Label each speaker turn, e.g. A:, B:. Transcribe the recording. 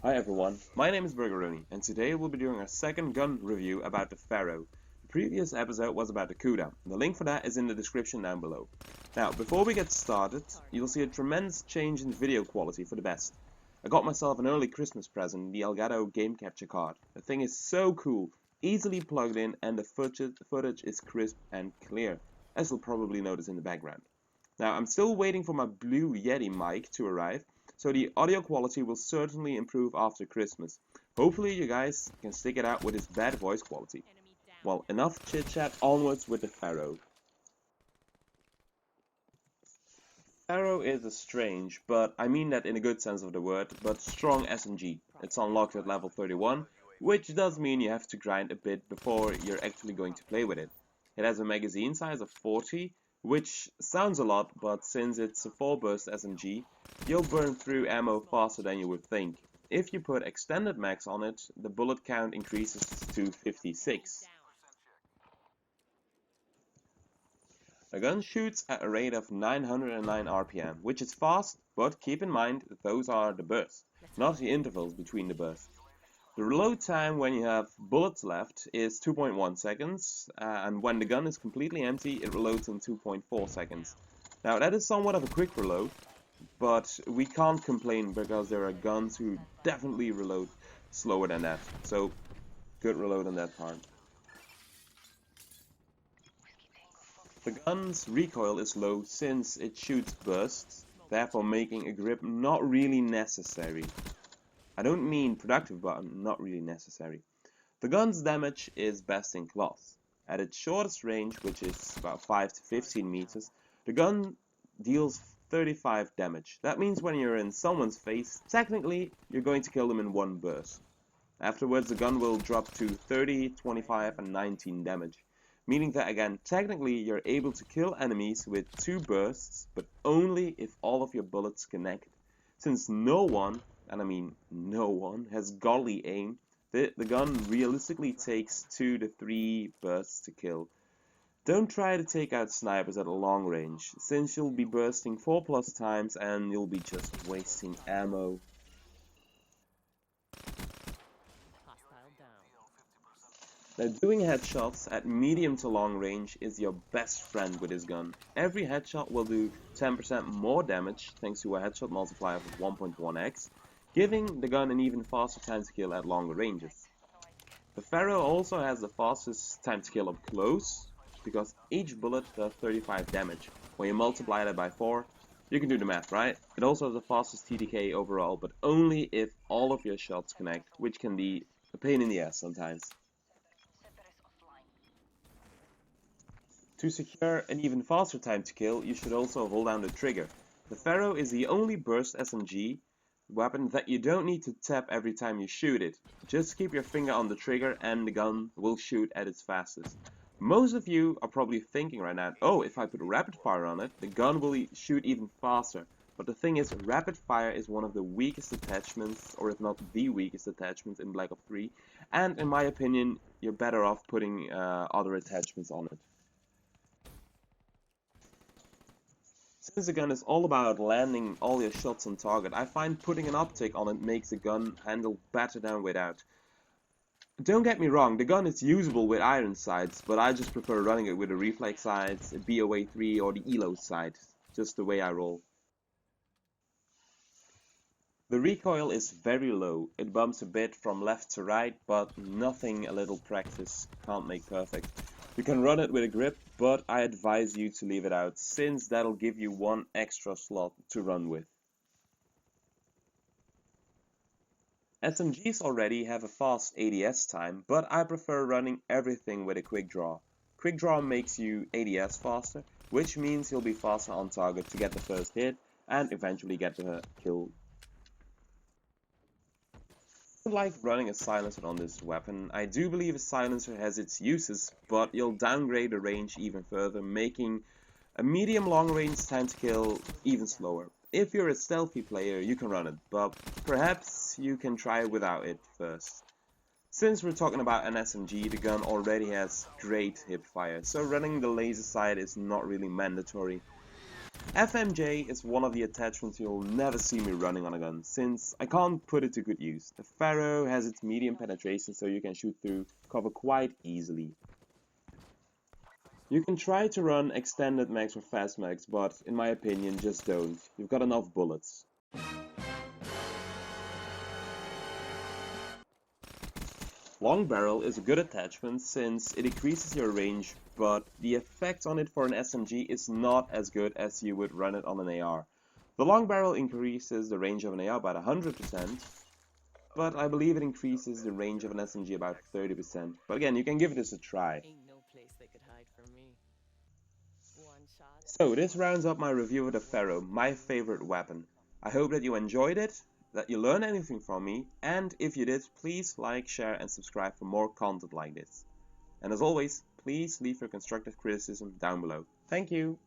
A: Hi everyone, my name is TheBergeroni, and today we'll be doing our second gun review about the Pharo. The previous episode was about the Cuda. The link for that is in the description down below. Now, before we get started, you'll see a tremendous change in video quality for the best. I got myself an early Christmas present, the Elgato game capture card. The thing is so cool, easily plugged in, and the footage is crisp and clear, as you'll probably notice in the background. Now, I'm still waiting for my Blue Yeti mic to arrive, so the audio quality will certainly improve after Christmas. Hopefully you guys can stick it out with this bad voice quality. Well, enough chit chat, onwards with the Pharo. Pharo is a strange, but I mean that in a good sense of the word, but strong SMG. It's unlocked at level 31, which does mean you have to grind a bit before you're actually going to play with it. It has a magazine size of 40, which sounds a lot, but since it's a 4-burst SMG, you'll burn through ammo faster than you would think. If you put extended mags on it, the bullet count increases to 56. The gun shoots at a rate of 909 RPM, which is fast, but keep in mind that those are the bursts, not the intervals between the bursts. The reload time when you have bullets left is 2.1 seconds, and when the gun is completely empty, it reloads in 2.4 seconds. Now that is somewhat of a quick reload, but we can't complain because there are guns who definitely reload slower than that, so good reload on that part. The gun's recoil is low since it shoots bursts, therefore making a grip not really necessary. I don't mean productive, but not really necessary. The gun's damage is best in class. At its shortest range, which is about 5 to 15 meters, the gun deals 35 damage. That means when you're in someone's face, technically you're going to kill them in one burst. Afterwards, the gun will drop to 30, 25 and 19 damage, meaning that again, technically you're able to kill enemies with 2 bursts, but only if all of your bullets connect. Since no one, and I mean no one, has godly aim, the gun realistically takes 2 to 3 bursts to kill. Don't try to take out snipers at a long range, since you'll be bursting 4+ times and you'll be just wasting ammo. Now, doing headshots at medium to long range is your best friend with this gun. Every headshot will do 10% more damage thanks to a headshot multiplier of 1.1x, giving the gun an even faster time to kill at longer ranges. The Pharo also has the fastest time to kill up close, because each bullet does 35 damage. When you multiply that by 4, you can do the math, right? It also has the fastest TDK overall, but only if all of your shots connect, which can be a pain in the ass sometimes. To secure an even faster time to kill, you should also hold down the trigger. The Pharo is the only burst SMG weapon that you don't need to tap every time you shoot it. Just keep your finger on the trigger and the gun will shoot at its fastest. Most of you are probably thinking right now, oh, if I put rapid fire on it, the gun will shoot even faster. But the thing is, rapid fire is one of the weakest attachments, or if not the weakest attachment in Black Ops 3, and in my opinion, you're better off putting other attachments on it. Since the gun is all about landing all your shots on target, I find putting an optic on it makes the gun handle better than without. Don't get me wrong, the gun is usable with iron sights, but I just prefer running it with a reflex sights, a BOA3 or the ELO sight, just the way I roll. The recoil is very low, it bumps a bit from left to right, but nothing a little practice can't make perfect. You can run it with a grip, but I advise you to leave it out, since that'll give you one extra slot to run with. SMGs already have a fast ADS time, but I prefer running everything with a quick draw. Quick draw makes you ADS faster, which means you'll be faster on target to get the first hit and eventually get the kill. I like running a silencer on this weapon. I do believe a silencer has its uses, but you'll downgrade the range even further, making a medium long range time to kill even slower. If you're a stealthy player, you can run it, but perhaps you can try without it first. Since we're talking about an SMG, the gun already has great hip fire, so running the laser sight is not really mandatory. FMJ is one of the attachments you'll never see me running on a gun, since I can't put it to good use. The Pharo has its medium penetration, so you can shoot through cover quite easily. You can try to run extended mags or fast mags, but in my opinion just don't. You've got enough bullets. Long barrel is a good attachment since it increases your range, but the effect on it for an SMG is not as good as you would run it on an AR. The long barrel increases the range of an AR about 100%, but I believe it increases the range of an SMG about 30%. But again, you can give this a try. So this rounds up my review of the Pharo, my favorite weapon. I hope that you enjoyed it, that you learned anything from me, and if you did, please like, share and subscribe for more content like this. And as always, please leave your constructive criticism down below. Thank you!